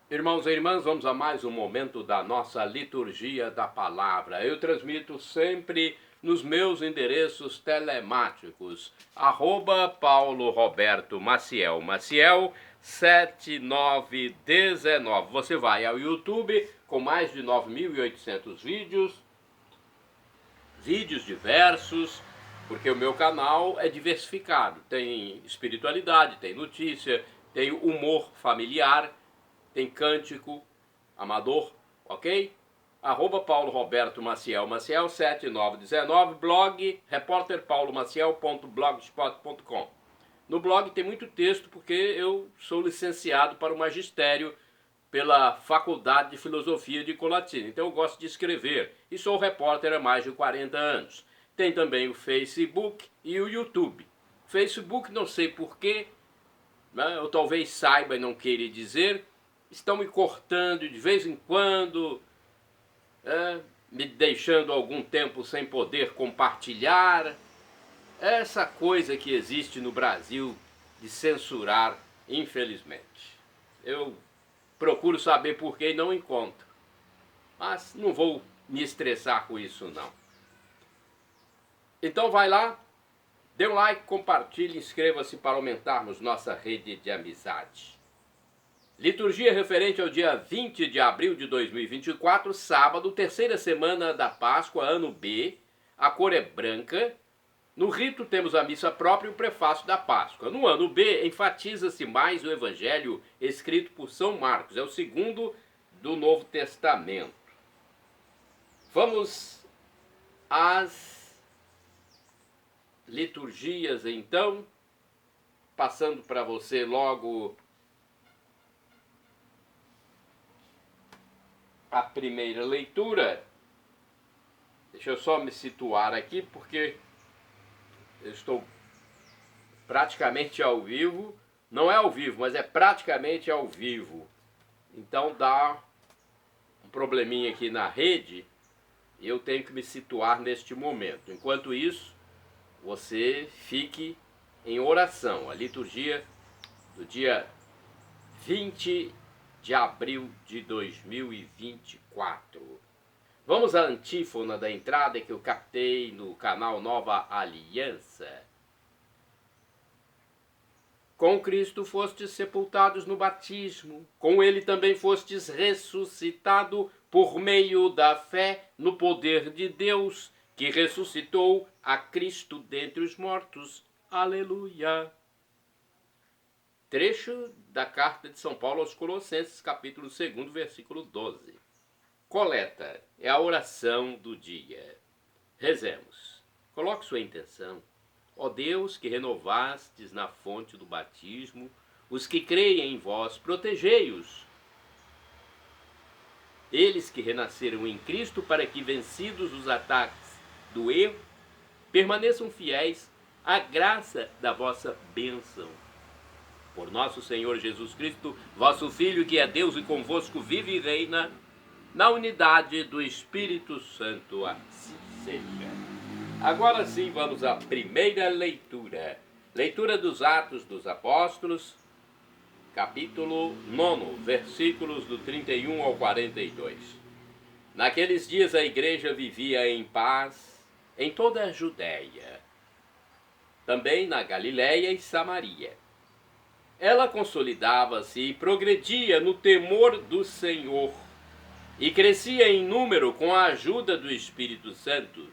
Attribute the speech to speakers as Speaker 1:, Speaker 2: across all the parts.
Speaker 1: Irmãos e irmãs, vamos a mais um momento da nossa liturgia da palavra. Eu transmito sempre nos meus endereços telemáticos, @Paulo Roberto Maciel, Maciel 7919. Você vai ao YouTube com mais de 9.800 vídeos diversos, porque o meu canal é diversificado. Tem espiritualidade, tem notícia, tem humor familiar, tem cântico amador, ok? @Paulo Roberto Maciel, Maciel 7919, blog repórterpaulomaciel.blogspot.com. No blog tem muito texto porque eu sou licenciado para o magistério pela Faculdade de Filosofia de Colatina. Então eu gosto de escrever e sou repórter há mais de 40 anos. Tem também o Facebook e o YouTube. Facebook não sei porquê, né? Eu talvez saiba e não queira dizer. Estão me cortando de vez em quando, me deixando algum tempo sem poder compartilhar. Essa coisa que existe no Brasil de censurar, infelizmente. Eu procuro saber por que e não encontro. Mas não vou me estressar com isso não. Então vai lá, dê um like, compartilhe, inscreva-se para aumentarmos nossa rede de amizade. Liturgia referente ao dia 20 de abril de 2024, sábado, terceira semana da Páscoa, ano B. A cor é branca. No rito temos a missa própria e o prefácio da Páscoa. No ano B, enfatiza-se mais o evangelho escrito por São Marcos. É o segundo do Novo Testamento. Vamos às liturgias, então. Passando para você logo a primeira leitura. Deixa eu só me situar aqui, porque eu estou praticamente ao vivo. Não é ao vivo, mas é praticamente ao vivo. Então dá um probleminha aqui na rede e eu tenho que me situar neste momento. Enquanto isso, você fique em oração. A liturgia do dia 20 de abril de 2024. Vamos à antífona da entrada que eu captei no canal Nova Aliança. Com Cristo fostes sepultados no batismo, com ele também fostes ressuscitado por meio da fé no poder de Deus, que ressuscitou a Cristo dentre os mortos. Aleluia! Trecho da carta de São Paulo aos Colossenses, capítulo 2, versículo 12. Coleta é a oração do dia. Rezemos. Coloque sua intenção. Ó Deus, que renovastes na fonte do batismo os que creem em vós, protegei-os. Eles que renasceram em Cristo, para que, vencidos os ataques do erro, permaneçam fiéis à graça da vossa bênção. Por nosso Senhor Jesus Cristo, vosso Filho, que é Deus e convosco vive e reina, na unidade do Espírito Santo, assim seja. Agora sim, vamos à primeira leitura. Leitura dos Atos dos Apóstolos, capítulo 9, versículos do 31 ao 42. Naqueles dias a igreja vivia em paz em toda a Judéia, também na Galiléia e Samaria. Ela consolidava-se e progredia no temor do Senhor, e crescia em número com a ajuda do Espírito Santo.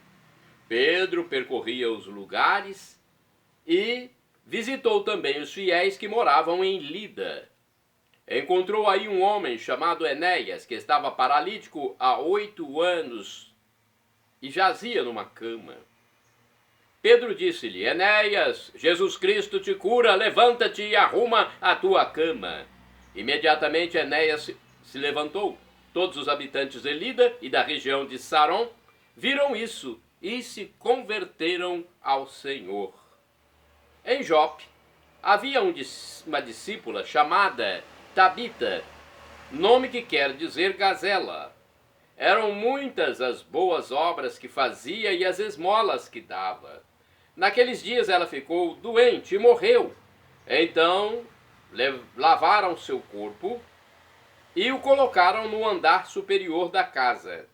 Speaker 1: Pedro percorria os lugares e visitou também os fiéis que moravam em Lida. Encontrou aí um homem chamado Enéas, que estava paralítico há 8 anos e jazia numa cama. Pedro disse-lhe: Enéas, Jesus Cristo te cura, levanta-te e arruma a tua cama. Imediatamente Enéas se levantou. Todos os habitantes de Lida e da região de Saron viram isso e se converteram ao Senhor. Em Jope havia uma discípula chamada Tabita, nome que quer dizer gazela. Eram muitas as boas obras que fazia e as esmolas que dava. Naqueles dias ela ficou doente e morreu. Então lavaram seu corpo e o colocaram no andar superior da casa.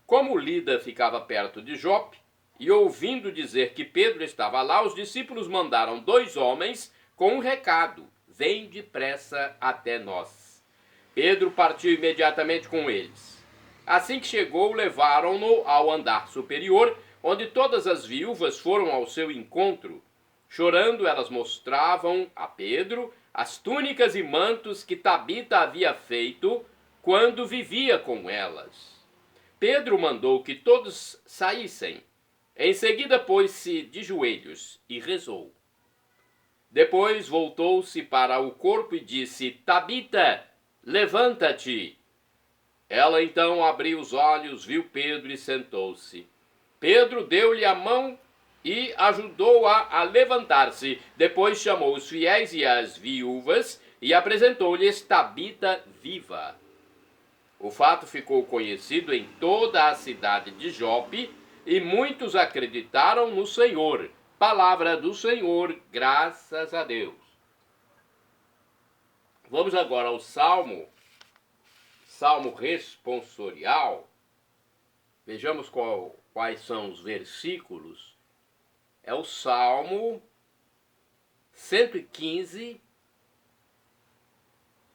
Speaker 1: Como Lida ficava perto de Jope, e ouvindo dizer que Pedro estava lá, os discípulos mandaram 2 homens com um recado: vem depressa até nós. Pedro partiu imediatamente com eles. Assim que chegou, levaram-no ao andar superior, onde todas as viúvas foram ao seu encontro. Chorando, elas mostravam a Pedro as túnicas e mantos que Tabita havia feito quando vivia com elas. Pedro mandou que todos saíssem. Em seguida pôs-se de joelhos e rezou. Depois voltou-se para o corpo e disse: Tabita, levanta-te. Ela então abriu os olhos, viu Pedro e sentou-se. Pedro deu-lhe a mão e ajudou-a a levantar-se. Depois chamou os fiéis e as viúvas e apresentou-lhes Tabita viva. O fato ficou conhecido em toda a cidade de Jope e muitos acreditaram no Senhor. Palavra do Senhor, graças a Deus. Vamos agora ao Salmo responsorial. Vejamos quais são os versículos. É o Salmo 115,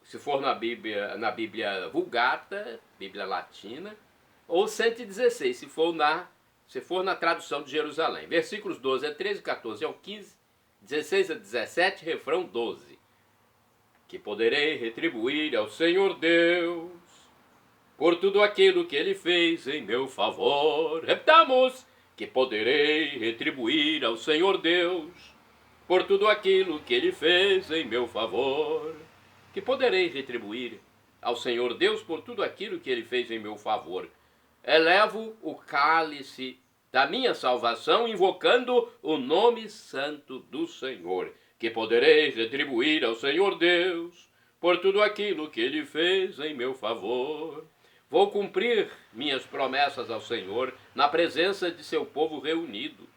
Speaker 1: se for na Bíblia Vulgata, Bíblia Latina, ou 116, se for na tradução de Jerusalém. Versículos 12 a 13, 14 ao 15, 16 a 17, refrão 12. Que poderei retribuir ao Senhor Deus por tudo aquilo que Ele fez em meu favor. Repitamos: que poderei retribuir ao Senhor Deus por tudo aquilo que Ele fez em meu favor. Que poderei retribuir ao Senhor Deus por tudo aquilo que Ele fez em meu favor. Elevo o cálice da minha salvação, invocando o nome santo do Senhor. Que poderei retribuir ao Senhor Deus por tudo aquilo que Ele fez em meu favor. Vou cumprir minhas promessas ao Senhor na presença de seu povo reunido.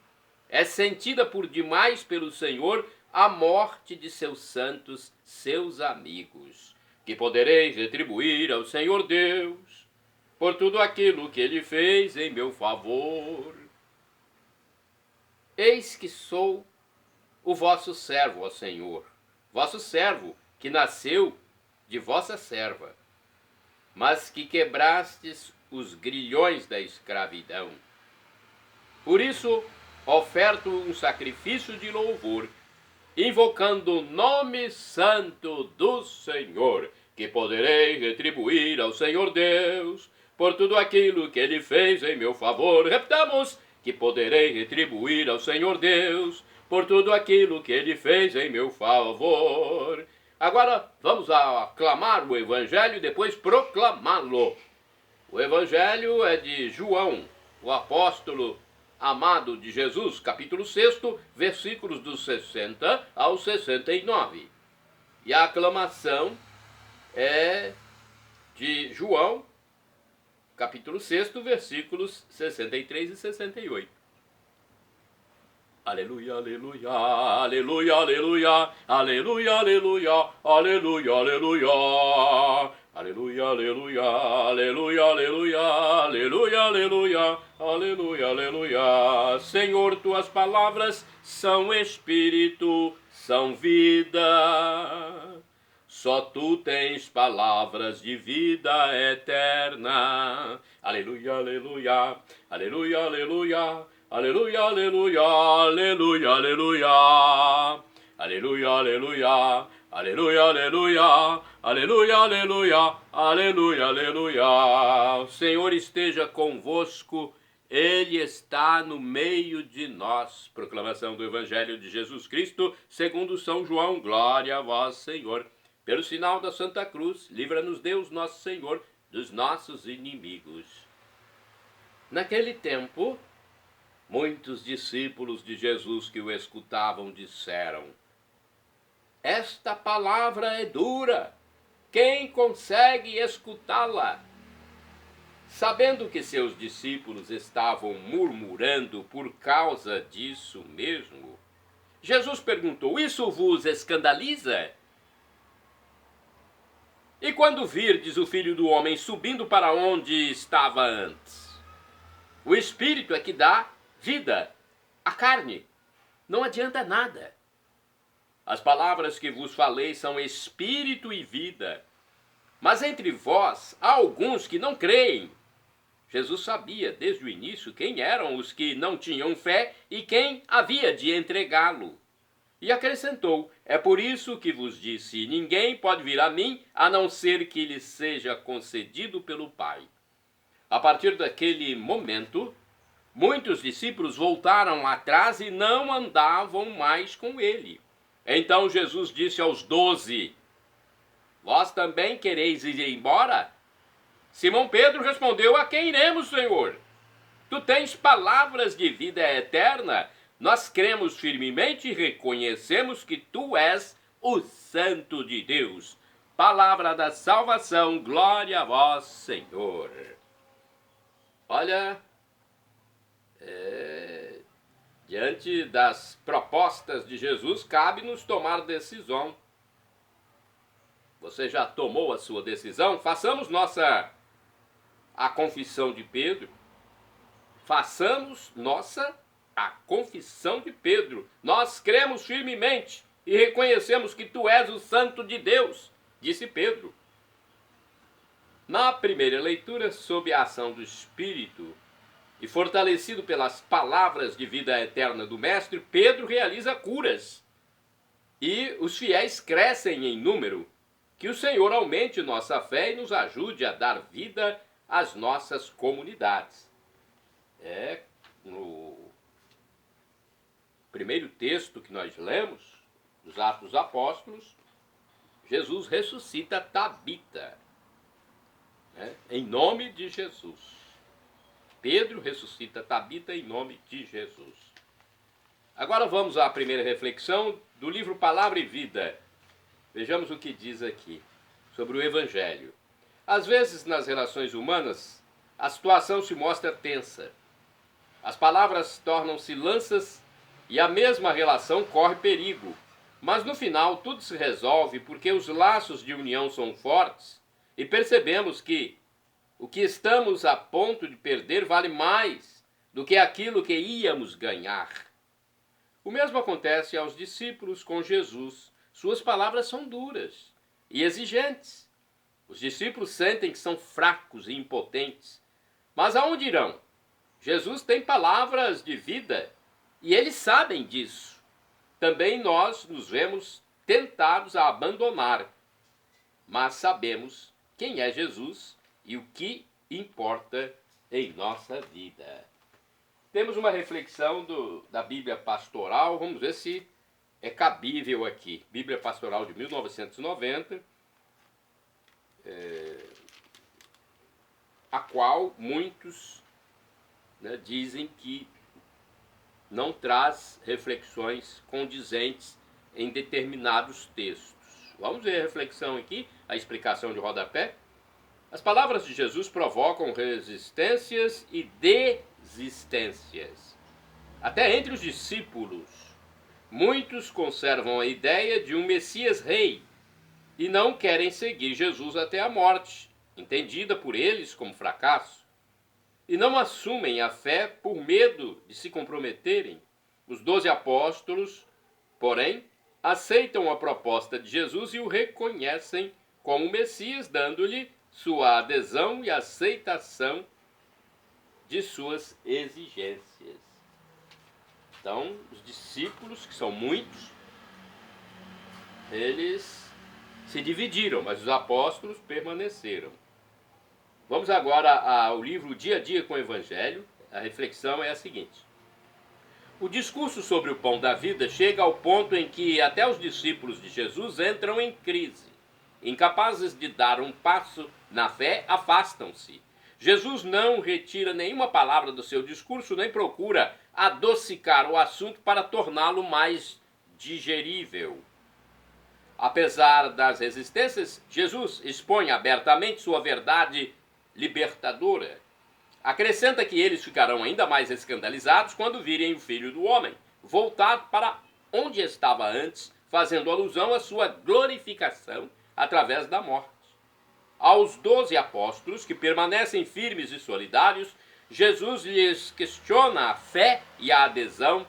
Speaker 1: É sentida por demais pelo Senhor a morte de seus santos, seus amigos. Que poderei retribuir ao Senhor Deus por tudo aquilo que Ele fez em meu favor. Eis que sou o vosso servo, ó Senhor, vosso servo que nasceu de vossa serva, mas que quebrastes os grilhões da escravidão. Por isso, oferto um sacrifício de louvor, invocando o nome santo do Senhor, que poderei retribuir ao Senhor Deus por tudo aquilo que Ele fez em meu favor. Repitamos: que poderei retribuir ao Senhor Deus por tudo aquilo que Ele fez em meu favor. Agora vamos aclamar o Evangelho e depois proclamá-lo. O Evangelho é de João, o apóstolo amado de Jesus, capítulo 6, versículos dos 60 ao 69. E a aclamação é de João, capítulo 6, versículos 63 e 68. Aleluia, aleluia, aleluia, aleluia, aleluia, aleluia, aleluia, aleluia. Aleluia, aleluia, aleluia, aleluia, aleluia, aleluia, aleluia, aleluia. Senhor, tuas palavras são espírito, são vida. Só tu tens palavras de vida eterna. Aleluia, aleluia, aleluia, aleluia, aleluia, aleluia, aleluia, aleluia. Aleluia, aleluia. Aleluia, aleluia, aleluia, aleluia, aleluia, aleluia. O Senhor esteja convosco, Ele está no meio de nós. Proclamação do Evangelho de Jesus Cristo, segundo São João. Glória a vós, Senhor. Pelo sinal da Santa Cruz, livra-nos Deus, nosso Senhor, dos nossos inimigos. Naquele tempo, muitos discípulos de Jesus que o escutavam disseram: esta palavra é dura, quem consegue escutá-la? Sabendo que seus discípulos estavam murmurando por causa disso mesmo, Jesus perguntou: isso vos escandaliza? E quando virdes o Filho do Homem subindo para onde estava antes? O Espírito é que dá vida. A carne não adianta nada. As palavras que vos falei são espírito e vida. Mas entre vós há alguns que não creem. Jesus sabia desde o início quem eram os que não tinham fé e quem havia de entregá-lo. E acrescentou: é por isso que vos disse, ninguém pode vir a mim a não ser que lhe seja concedido pelo Pai. A partir daquele momento, muitos discípulos voltaram atrás e não andavam mais com ele. Então Jesus disse aos 12, vós também quereis ir embora? Simão Pedro respondeu, a quem iremos, Senhor? Tu tens palavras de vida eterna. Nós cremos firmemente e reconhecemos que tu és o Santo de Deus. Palavra da salvação, glória a vós, Senhor. Olha, diante das propostas de Jesus, cabe-nos tomar decisão. Você já tomou a sua decisão? Façamos a confissão de Pedro. Façamos a confissão de Pedro. Nós cremos firmemente e reconhecemos que tu és o Santo de Deus, disse Pedro. Na primeira leitura, sob a ação do Espírito e fortalecido pelas palavras de vida eterna do Mestre, Pedro realiza curas. E os fiéis crescem em número. Que o Senhor aumente nossa fé e nos ajude a dar vida às nossas comunidades. No primeiro texto que nós lemos, dos Atos dos Apóstolos, Jesus ressuscita Tabita, em nome de Jesus. Pedro ressuscita Tabita em nome de Jesus. Agora vamos à primeira reflexão do livro Palavra e Vida. Vejamos o que diz aqui sobre o Evangelho. Às vezes, nas relações humanas, a situação se mostra tensa. As palavras tornam-se lanças e a mesma relação corre perigo. Mas no final tudo se resolve porque os laços de união são fortes e percebemos que o que estamos a ponto de perder vale mais do que aquilo que íamos ganhar. O mesmo acontece aos discípulos com Jesus. Suas palavras são duras e exigentes. Os discípulos sentem que são fracos e impotentes. Mas aonde irão? Jesus tem palavras de vida e eles sabem disso. Também nós nos vemos tentados a abandonar, mas sabemos quem é Jesus e o que importa em nossa vida. Temos uma reflexão da Bíblia Pastoral, vamos ver se é cabível aqui. Bíblia Pastoral de 1990, a qual muitos dizem que não traz reflexões condizentes em determinados textos. Vamos ver a reflexão aqui, a explicação de rodapé. As palavras de Jesus provocam resistências e desistências. Até entre os discípulos, muitos conservam a ideia de um Messias rei e não querem seguir Jesus até a morte, entendida por eles como fracasso. E não assumem a fé por medo de se comprometerem. Os 12 apóstolos, porém, aceitam a proposta de Jesus e o reconhecem como Messias, dando-lhe sua adesão e aceitação de suas exigências. Então, os discípulos, que são muitos, eles se dividiram, mas os apóstolos permaneceram. Vamos agora ao livro Dia a Dia com o Evangelho. A reflexão é a seguinte. O discurso sobre o pão da vida chega ao ponto em que até os discípulos de Jesus entram em crise. Incapazes de dar um passo na fé, afastam-se. Jesus não retira nenhuma palavra do seu discurso, nem procura adocicar o assunto para torná-lo mais digerível. Apesar das resistências, Jesus expõe abertamente sua verdade libertadora. Acrescenta que eles ficarão ainda mais escandalizados quando virem o Filho do Homem, voltado para onde estava antes, fazendo alusão à sua glorificação através da morte. Aos 12 apóstolos, que permanecem firmes e solidários, Jesus lhes questiona a fé e a adesão.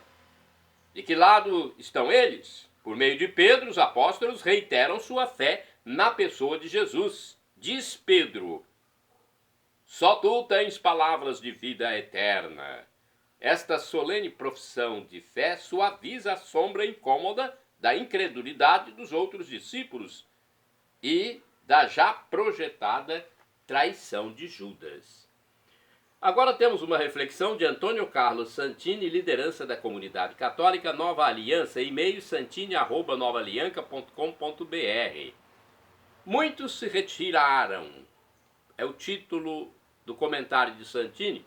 Speaker 1: De que lado estão eles? Por meio de Pedro, os apóstolos reiteram sua fé na pessoa de Jesus. Diz Pedro: só tu tens palavras de vida eterna. Esta solene profissão de fé suaviza a sombra incômoda da incredulidade dos outros discípulos e da já projetada traição de Judas. Agora temos uma reflexão de Antônio Carlos Santini, liderança da comunidade católica Nova Aliança, e-mail santini@novaalianca.com.br. Muitos se retiraram. É o título do comentário de Santini,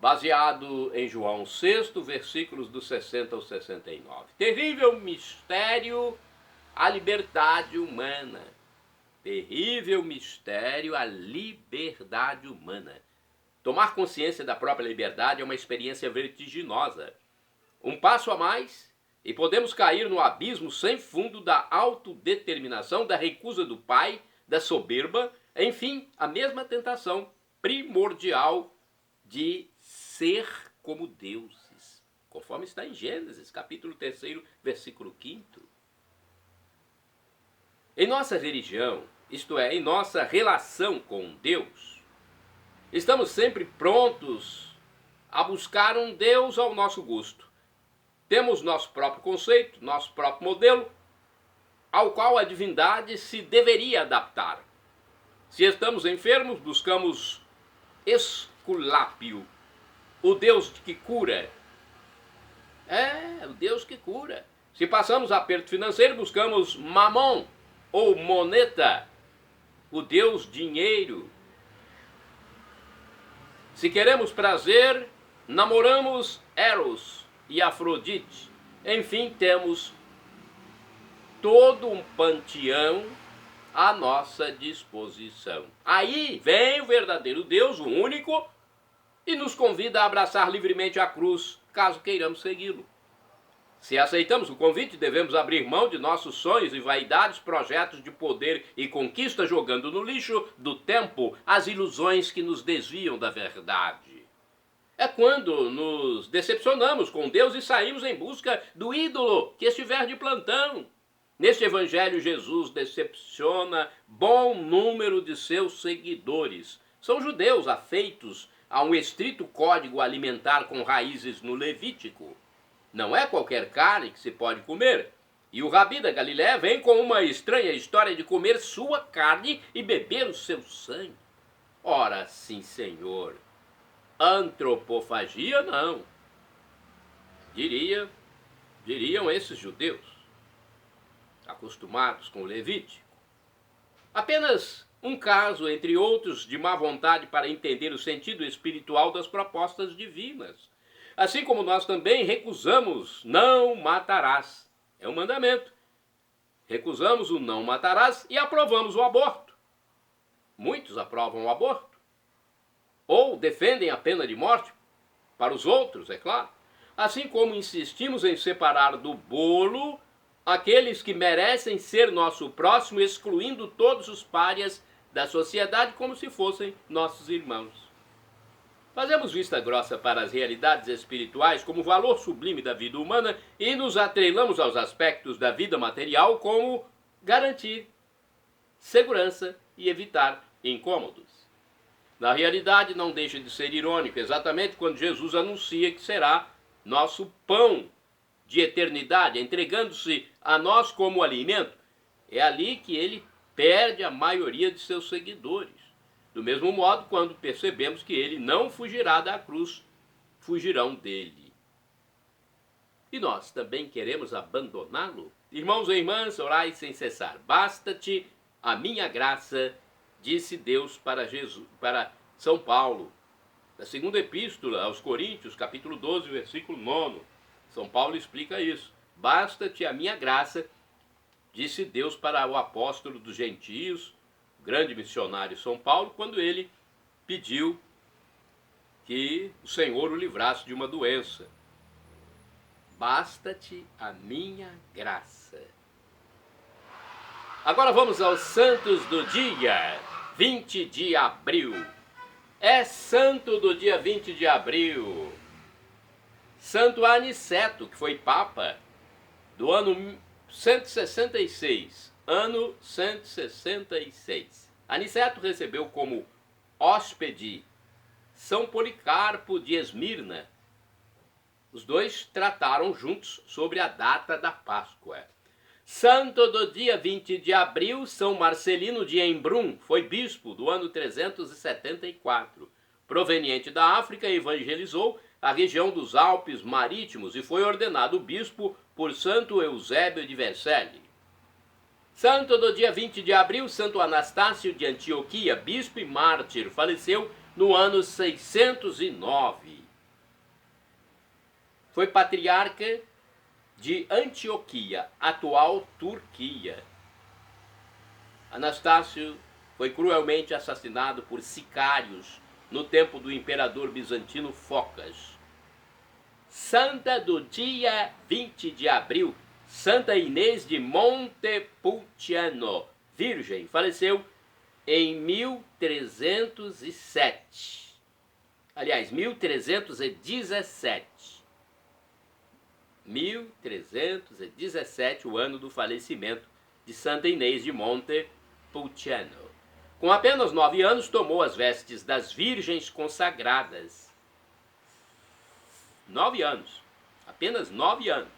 Speaker 1: baseado em João 6, versículos do 60 ao 69. Terrível mistério a liberdade humana. Terrível mistério a liberdade humana. Tomar consciência da própria liberdade é uma experiência vertiginosa. Um passo a mais e podemos cair no abismo sem fundo da autodeterminação, da recusa do Pai, da soberba, enfim, a mesma tentação primordial de ser como deuses, conforme está em Gênesis, capítulo 3, versículo 5. Em nossa religião, isto é, em nossa relação com Deus, estamos sempre prontos a buscar um Deus ao nosso gosto. Temos nosso próprio conceito, nosso próprio modelo, ao qual a divindade se deveria adaptar. Se estamos enfermos, buscamos Esculápio, o Deus que cura. O Deus que cura. Se passamos aperto financeiro, buscamos Mamon, ou moneta, o Deus dinheiro. Se queremos prazer, namoramos Eros e Afrodite. Enfim, temos todo um panteão à nossa disposição. Aí vem o verdadeiro Deus, o único, e nos convida a abraçar livremente a cruz, caso queiramos segui-lo. Se aceitamos o convite, devemos abrir mão de nossos sonhos e vaidades, projetos de poder e conquista, jogando no lixo do tempo as ilusões que nos desviam da verdade. É quando nos decepcionamos com Deus e saímos em busca do ídolo que estiver de plantão. Neste evangelho, Jesus decepciona bom número de seus seguidores. São judeus afeitos a um estrito código alimentar com raízes no Levítico. Não é qualquer carne que se pode comer. E o Rabi da Galiléia vem com uma estranha história de comer sua carne e beber o seu sangue. Ora, sim, Senhor, antropofagia não. Diriam esses judeus, acostumados com o Levítico. Apenas um caso, entre outros, de má vontade para entender o sentido espiritual das propostas divinas. Assim como nós também recusamos não matarás. É um mandamento. Recusamos o não matarás e aprovamos o aborto. Muitos aprovam o aborto. Ou defendem a pena de morte, para os outros, é claro. Assim como insistimos em separar do bolo aqueles que merecem ser nosso próximo, excluindo todos os párias da sociedade como se fossem nossos irmãos. Fazemos vista grossa para as realidades espirituais como valor sublime da vida humana e nos atrelamos aos aspectos da vida material como garantir segurança e evitar incômodos. Na realidade, não deixa de ser irônico, exatamente quando Jesus anuncia que será nosso pão de eternidade, entregando-se a nós como alimento, é ali que ele perde a maioria de seus seguidores. Do mesmo modo, quando percebemos que ele não fugirá da cruz, fugirão dele. E nós também queremos abandoná-lo? Irmãos e irmãs, orai sem cessar. Basta-te a minha graça, disse Deus para São Paulo. Na segunda epístola aos Coríntios, capítulo 12, versículo 9, São Paulo explica isso. Basta-te a minha graça, disse Deus para o apóstolo dos gentios, grande missionário São Paulo, quando ele pediu que o Senhor o livrasse de uma doença. Basta-te a minha graça. Agora vamos aos santos do dia. 20 de abril. É santo do dia 20 de abril. Santo Aniceto, que foi papa do ano 166. Ano 166. Aniceto recebeu como hóspede São Policarpo de Esmirna. Os dois trataram juntos sobre a data da Páscoa. Santo do dia 20 de abril, São Marcelino de Embrun, foi bispo do ano 374. Proveniente da África, evangelizou a região dos Alpes Marítimos e foi ordenado bispo por Santo Eusébio de Vercelli. Santo do dia 20 de abril, Santo Anastácio de Antioquia, bispo e mártir, faleceu no ano 609. Foi patriarca de Antioquia, atual Turquia. Anastácio foi cruelmente assassinado por sicários no tempo do imperador bizantino Focas. Santa do dia 20 de abril, Santa Inês de Montepulciano, virgem, faleceu em 1307. Aliás, 1317. 1317, o ano do falecimento de Santa Inês de Montepulciano. Com apenas 9 anos, tomou as vestes das virgens consagradas. 9 anos. Apenas 9 anos.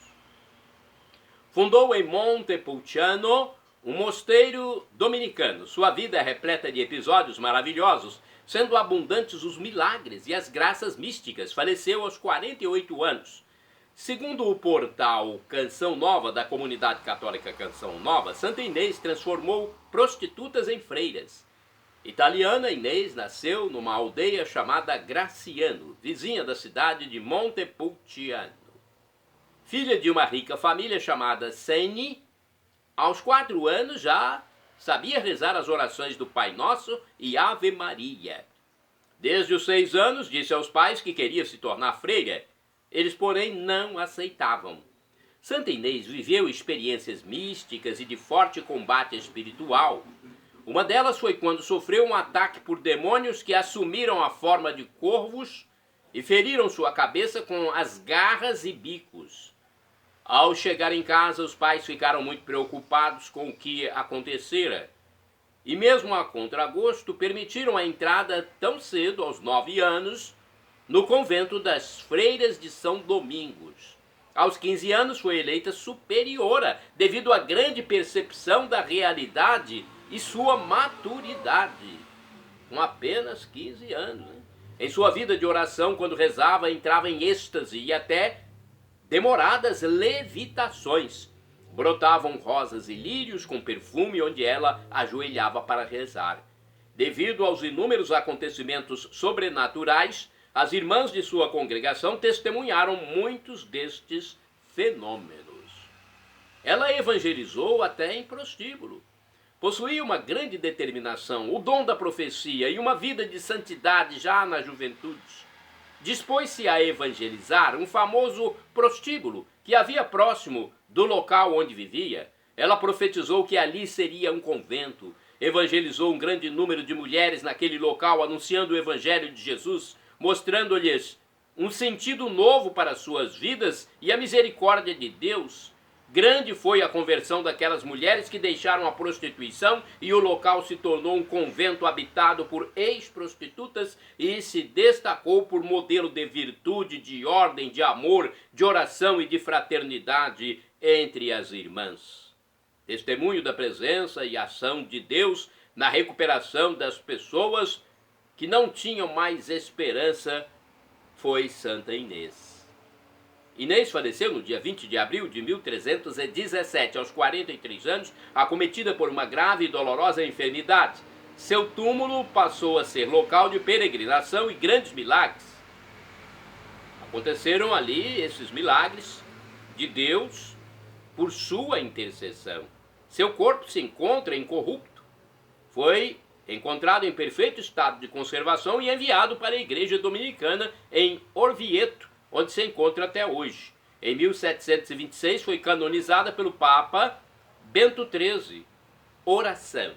Speaker 1: Fundou em Montepulciano um mosteiro dominicano. Sua vida é repleta de episódios maravilhosos, sendo abundantes os milagres e as graças místicas. Faleceu aos 48 anos. Segundo o portal Canção Nova, da comunidade católica Canção Nova, Santa Inês transformou prostitutas em freiras. Italiana, Inês nasceu numa aldeia chamada Graciano, vizinha da cidade de Montepulciano. Filha de uma rica família chamada Seni, aos 4 anos já sabia rezar as orações do Pai Nosso e Ave Maria. Desde os 6 anos disse aos pais que queria se tornar freira. Eles, porém, não aceitavam. Santa Inês viveu experiências místicas e de forte combate espiritual. Uma delas foi quando sofreu um ataque por demônios que assumiram a forma de corvos e feriram sua cabeça com as garras e bicos. Ao chegar em casa, os pais ficaram muito preocupados com o que acontecera. E mesmo a contragosto, permitiram a entrada tão cedo, aos 9 anos, no convento das Freiras de São Domingos. Aos 15 anos foi eleita superiora, devido à grande percepção da realidade e sua maturidade. Com apenas 15 anos. Em sua vida de oração, quando rezava, entrava em êxtase e até demoradas levitações. Brotavam rosas e lírios com perfume onde ela ajoelhava para rezar. Devido aos inúmeros acontecimentos sobrenaturais, as irmãs de sua congregação testemunharam muitos destes fenômenos. Ela evangelizou até em prostíbulo. Possuía uma grande determinação, o dom da profecia e uma vida de santidade já na juventude. Dispôs-se a evangelizar um famoso prostíbulo que havia próximo do local onde vivia. Ela profetizou que ali seria um convento. Evangelizou um grande número de mulheres naquele local, anunciando o evangelho de Jesus, mostrando-lhes um sentido novo para suas vidas e a misericórdia de Deus. Grande foi a conversão daquelas mulheres que deixaram a prostituição e o local se tornou um convento habitado por ex-prostitutas e se destacou por modelo de virtude, de ordem, de amor, de oração e de fraternidade entre as irmãs. Testemunho da presença e ação de Deus na recuperação das pessoas que não tinham mais esperança foi Santa Inês. Inês faleceu no dia 20 de abril de 1317, aos 43 anos, acometida por uma grave e dolorosa enfermidade. Seu túmulo passou a ser local de peregrinação e grandes milagres. Aconteceram ali esses milagres de Deus por sua intercessão. Seu corpo se encontra incorrupto. Foi encontrado em perfeito estado de conservação e enviado para a igreja dominicana em Orvieto, onde se encontra até hoje. Em 1726 foi canonizada pelo Papa Bento XIII. Oração.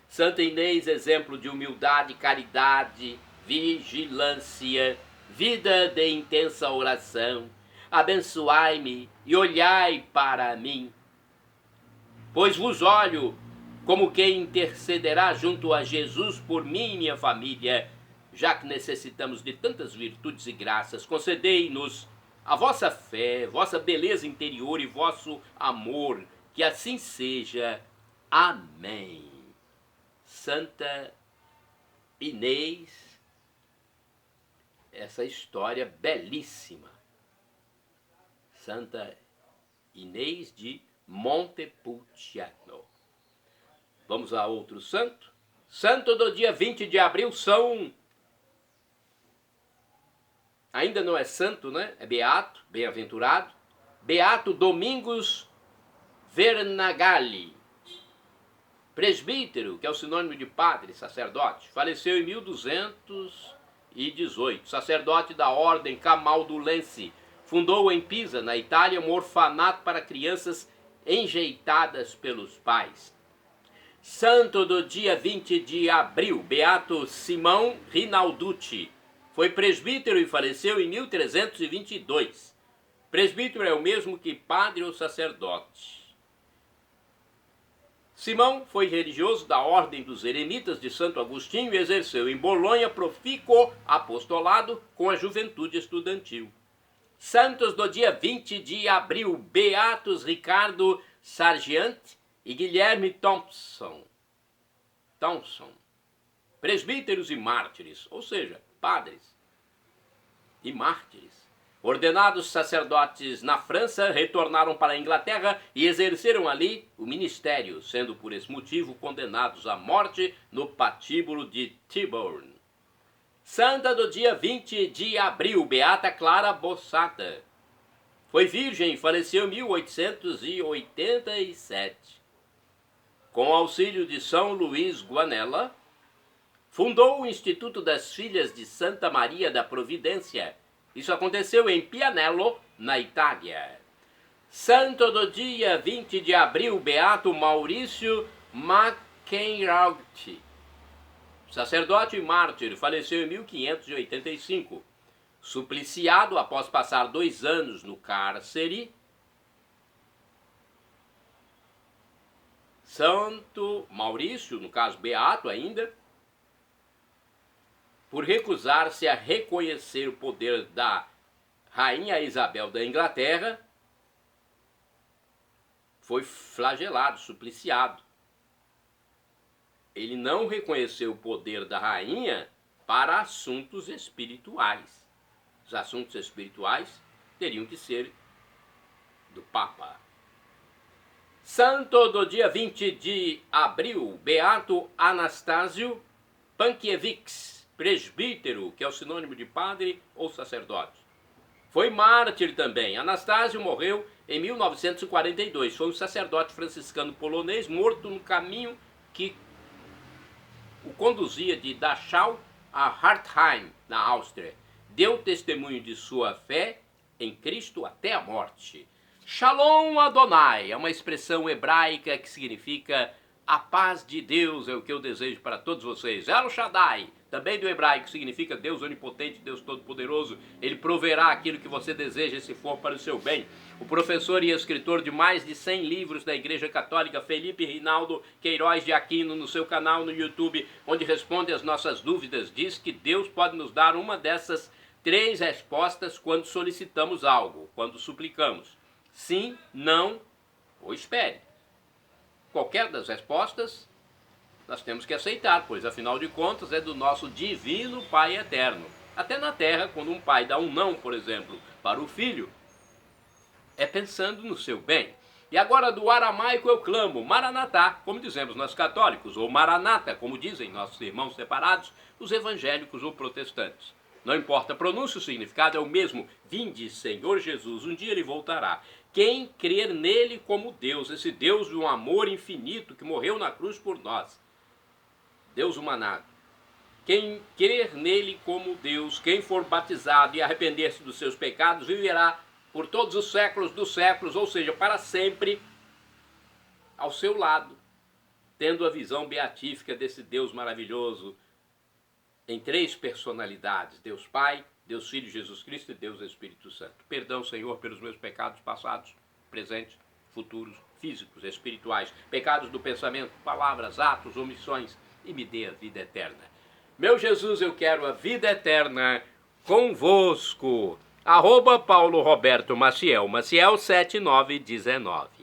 Speaker 1: Santa Inês, exemplo de humildade, caridade, vigilância, vida de intensa oração, abençoai-me e olhai para mim, pois vos olho como quem intercederá junto a Jesus por mim e minha família, já que necessitamos de tantas virtudes e graças. Concedei-nos a vossa fé, vossa beleza interior e vosso amor, que assim seja. Amém. Santa Inês, essa história belíssima. Santa Inês de Montepulciano. Vamos a outro santo. Santo do dia 20 de abril são... Ainda não é santo, né? É beato, bem-aventurado. Beato Domingos Vernagalli, presbítero, que é o sinônimo de padre, sacerdote. Faleceu em 1218. Sacerdote da ordem Camaldulense. Fundou em Pisa, na Itália, um orfanato para crianças enjeitadas pelos pais. Santo do dia 20 de abril, Beato Simão Rinalducci. Foi presbítero e faleceu em 1322. Presbítero é o mesmo que padre ou sacerdote. Simão foi religioso da ordem dos eremitas de Santo Agostinho e exerceu em Bolonha profícuo apostolado com a juventude estudantil. Santos do dia 20 de abril, Beatos Ricardo Sargent e Guilherme Thompson. Presbíteros e mártires, ou seja, padres e mártires. Ordenados sacerdotes na França, retornaram para a Inglaterra e exerceram ali o ministério, sendo por esse motivo condenados à morte no patíbulo de Tyburn. Santa do dia 20 de abril, Beata Clara Bossata. Foi virgem e faleceu em 1887. Com auxílio de São Luís Guanella, fundou o Instituto das Filhas de Santa Maria da Providência. Isso aconteceu em Pianello, na Itália. Santo do dia 20 de abril, Beato Maurício Mackenraut, sacerdote e mártir, faleceu em 1585. Supliciado após passar 2 anos no cárcere, Santo Maurício, no caso Beato ainda, por recusar-se a reconhecer o poder da Rainha Isabel da Inglaterra, foi flagelado, supliciado. Ele não reconheceu o poder da rainha para assuntos espirituais. Os assuntos espirituais teriam que ser do Papa. Santo do dia 20 de abril, Beato Anastásio Pankiewicz, presbítero, que é o sinônimo de padre ou sacerdote. Foi mártir também. Anastásio morreu em 1942. Foi um sacerdote franciscano polonês morto no caminho que o conduzia de Dachau a Hartheim, na Áustria. Deu testemunho de sua fé em Cristo até a morte. Shalom Adonai é uma expressão hebraica que significa a paz de Deus, é o que eu desejo para todos vocês. El Shaddai, também do hebraico, significa Deus onipotente, Deus todo-poderoso. Ele proverá aquilo que você deseja se for para o seu bem. O professor e escritor de mais de 100 livros da Igreja Católica, Felipe Rinaldo Queiroz de Aquino, no seu canal no YouTube, onde responde às nossas dúvidas, diz que Deus pode nos dar uma dessas 3 respostas quando solicitamos algo, quando suplicamos. Sim, não ou espere. Qualquer das respostas nós temos que aceitar, pois afinal de contas é do nosso divino Pai eterno. Até na terra, quando um pai dá um não, por exemplo, para o filho, é pensando no seu bem. E agora do aramaico eu clamo, Maranatá, como dizemos nós católicos, ou Maranata, como dizem nossos irmãos separados, os evangélicos ou protestantes. Não importa a pronúncia, o significado é o mesmo. Vinde, Senhor Jesus, um dia ele voltará. Quem crer nele como Deus, esse Deus de um amor infinito que morreu na cruz por nós, Deus humanado. Quem crer nele como Deus, quem for batizado e arrepender-se dos seus pecados, viverá por todos os séculos dos séculos, ou seja, para sempre, ao seu lado, tendo a visão beatífica desse Deus maravilhoso, em 3 personalidades, Deus Pai, Deus Filho Jesus Cristo e Deus Espírito Santo. Perdão, Senhor, pelos meus pecados passados, presentes, futuros, físicos, espirituais, pecados do pensamento, palavras, atos, omissões, e me dê a vida eterna. Meu Jesus, eu quero a vida eterna convosco. @Paulo Roberto Maciel, Maciel 7919.